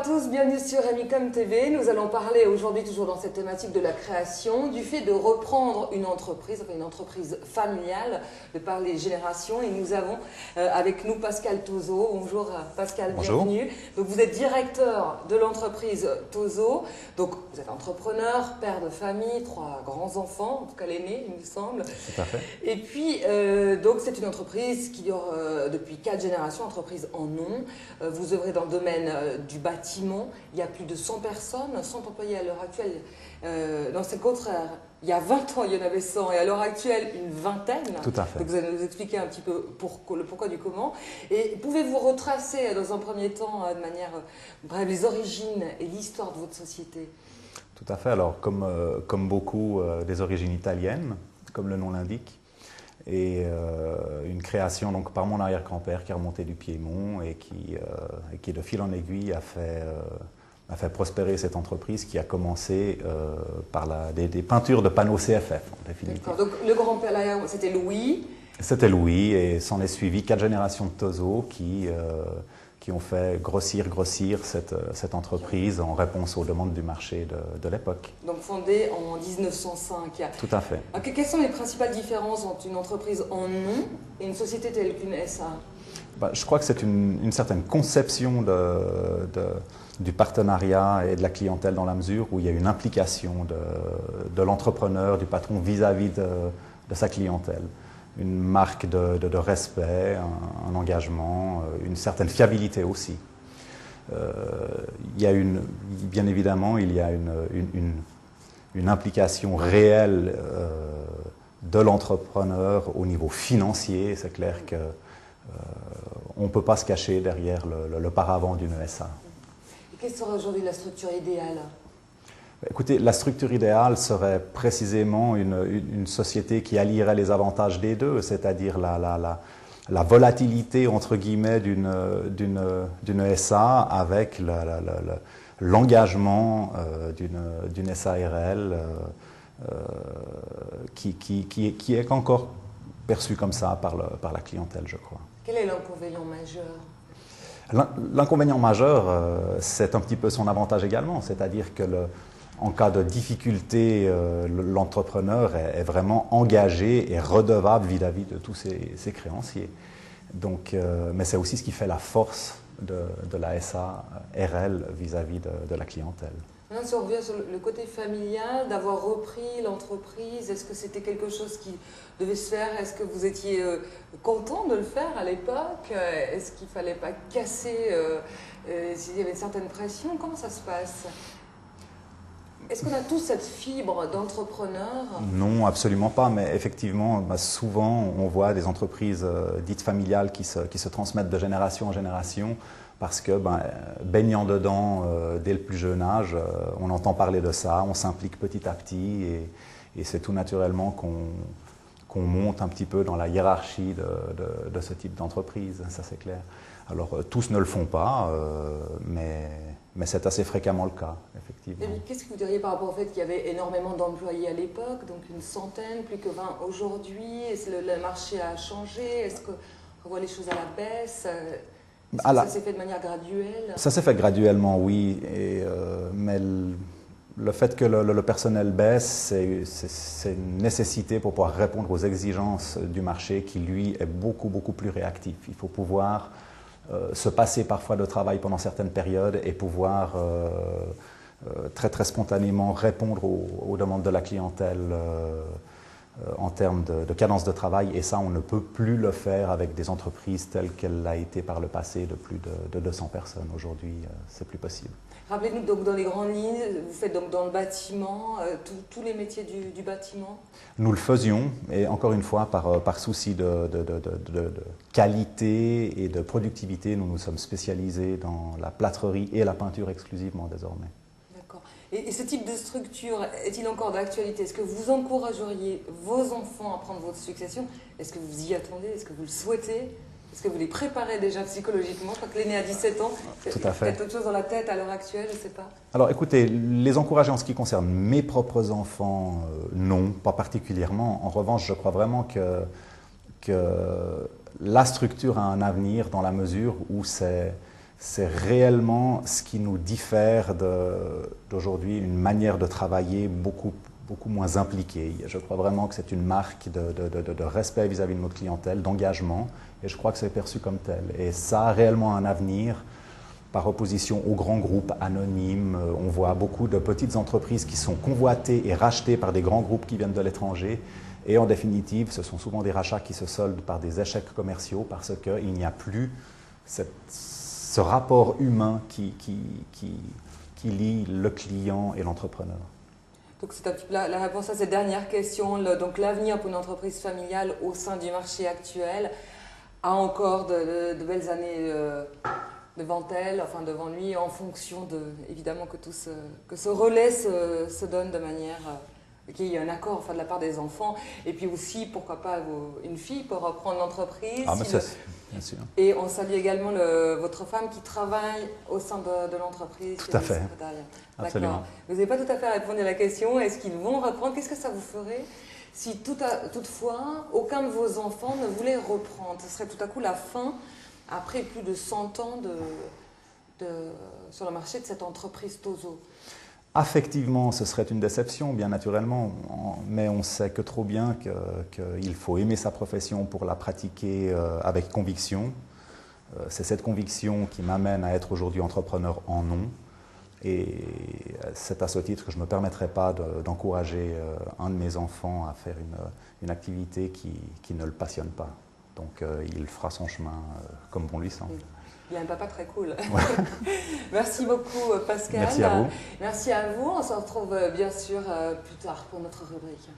tous, bienvenue sur Amicom TV. Nous allons parler aujourd'hui, toujours dans cette thématique de la création, du fait de reprendre une entreprise familiale, de par les générations. Et nous avons avec nous Pascal Tozot. Bonjour Pascal, bonjour. bienvenue. Donc vous êtes directeur de l'entreprise Tozot. Donc vous êtes entrepreneur, père de famille, 3 grands-enfants, en tout cas l'aîné, il me semble. Tout à fait. Et puis, donc c'est une entreprise qui dure depuis 4 générations, entreprise en nom. Vous œuvrez dans le domaine du bâtiment. Il y a plus de 100 personnes, 100 employés à l'heure actuelle. Non, c'est le contraire. Il y a 20 ans, il y en avait 100 et à l'heure actuelle, une vingtaine. Tout à fait. Donc vous allez nous expliquer un petit peu le pourquoi du comment. Et pouvez-vous retracer dans un premier temps, de manière brève, les origines et l'histoire de votre société? Tout à fait. Alors, comme beaucoup, des origines italiennes, comme le nom l'indique. Et une création donc, par mon arrière-grand-père qui est remonté du Piémont et qui de fil en aiguille a fait prospérer cette entreprise qui a commencé par des peintures de panneaux CFF en définitive. D'accord. Donc le grand-père, c'était Louis. C'était Louis et s'en est suivi 4 générations de Tozot qui ont fait grossir cette entreprise en réponse aux demandes du marché de l'époque. Donc fondée en 1905. Tout à fait. Alors, quelles sont les principales différences entre une entreprise en nom et une société telle qu'une SA? Je crois que c'est une certaine conception du partenariat et de la clientèle dans la mesure où il y a une implication de l'entrepreneur, du patron vis-à-vis de sa clientèle. Une marque de respect, un engagement, une certaine fiabilité aussi. Bien évidemment, il y a une implication réelle de l'entrepreneur au niveau financier. C'est clair qu'on ne peut pas se cacher derrière le paravent d'une SA. Et quelle serait aujourd'hui la structure idéale? Écoutez, la structure idéale serait précisément une société qui allierait les avantages des deux, c'est-à-dire la volatilité, entre guillemets, d'une SA avec l'engagement d'une SARL qui est encore perçue comme ça par la clientèle, je crois. Quel est l'inconvénient majeur? L'inconvénient majeur, c'est un petit peu son avantage également, c'est-à-dire que en cas de difficulté, l'entrepreneur est vraiment engagé et redevable vis-à-vis de tous ses créanciers. Donc, mais c'est aussi ce qui fait la force de la SARL vis-à-vis de la clientèle. Maintenant, si on revient sur le côté familial, d'avoir repris l'entreprise, est-ce que c'était quelque chose qui devait se faire? Est-ce que vous étiez content de le faire à l'époque? Est-ce qu'il ne fallait pas casser s'il y avait une certaine pression? Comment ça se passe? Est-ce qu'on a tous cette fibre d'entrepreneur? Non, absolument pas, mais effectivement, souvent on voit des entreprises dites familiales qui se transmettent de génération en génération parce que, baignant dedans dès le plus jeune âge, on entend parler de ça, on s'implique petit à petit et c'est tout naturellement qu'on monte un petit peu dans la hiérarchie de ce type d'entreprise, ça c'est clair. Alors tous ne le font pas, mais c'est assez fréquemment le cas, effectivement. Et qu'est-ce que vous diriez par rapport au fait qu'il y avait énormément d'employés à l'époque, donc une centaine, plus que 20 aujourd'hui? Est-ce que le marché a changé? Est-ce qu'on voit les choses à la baisse? Ça s'est fait de manière graduelle? Ça s'est fait graduellement, oui. Mais le fait que le personnel baisse, c'est une nécessité pour pouvoir répondre aux exigences du marché qui, lui, est beaucoup, beaucoup plus réactif. Il faut pouvoir se passer parfois de travail pendant certaines périodes et pouvoir très, très spontanément répondre aux demandes de la clientèle en termes de cadence de travail. Et ça, on ne peut plus le faire avec des entreprises telles qu'elle l'a été par le passé de plus de 200 personnes. Aujourd'hui, c'est plus possible. Rappelez-nous donc dans les grandes lignes, vous faites donc dans le bâtiment, tous les métiers du bâtiment? Nous le faisions, et encore une fois, par souci de qualité et de productivité, nous nous sommes spécialisés dans la plâtrerie et la peinture exclusivement désormais. D'accord. Et ce type de structure est-il encore d'actualité? Est-ce que vous encourageriez vos enfants à prendre votre succession? Est-ce que vous y attendez? Est-ce que vous le souhaitez? Est-ce que vous les préparez déjà psychologiquement? Je crois que l'aîné a 17 ans. Tout à fait. Peut-être autre chose dans la tête à l'heure actuelle, je ne sais pas. Alors écoutez, les encourager en ce qui concerne mes propres enfants, non, pas particulièrement. En revanche, je crois vraiment que la structure a un avenir dans la mesure où c'est c'est réellement ce qui nous diffère d'aujourd'hui, une manière de travailler beaucoup moins impliquée. Je crois vraiment que c'est une marque de respect vis-à-vis de notre clientèle, d'engagement, et je crois que c'est perçu comme tel. Et ça a réellement un avenir par opposition aux grands groupes anonymes. On voit beaucoup de petites entreprises qui sont convoitées et rachetées par des grands groupes qui viennent de l'étranger. Et en définitive, ce sont souvent des rachats qui se soldent par des échecs commerciaux parce qu'il n'y a plus ce rapport humain qui lie le client et l'entrepreneur. Donc c'est un petit peu la réponse à cette dernière question. Donc l'avenir pour une entreprise familiale au sein du marché actuel a encore de belles années devant elle, enfin devant lui, en fonction évidemment que ce relais se donne de manière qu'il y ait un accord enfin, de la part des enfants. Et puis aussi, pourquoi pas, une fille pour reprendre l'entreprise. Ah, mais ça, bien sûr. Et on salue également votre femme qui travaille au sein de l'entreprise. Tout à fait. Absolument. Vous n'avez pas tout à fait répondu à la question. Est-ce qu'ils vont reprendre? Qu'est-ce que ça vous ferait si toutefois aucun de vos enfants ne voulait reprendre? Ce serait tout à coup la fin, après plus de 100 ans sur le marché de cette entreprise Tozo. Affectivement, ce serait une déception, bien naturellement, mais on sait que trop bien qu'il faut aimer sa profession pour la pratiquer avec conviction. C'est cette conviction qui m'amène à être aujourd'hui entrepreneur en nom. Et c'est à ce titre que je ne me permettrai pas d'encourager un de mes enfants à faire une activité qui ne le passionne pas. Donc il fera son chemin comme bon lui semble. Il y a un papa très cool. Ouais. Merci beaucoup Pascal. Merci à vous. Merci à vous. On se retrouve bien sûr plus tard pour notre rubrique.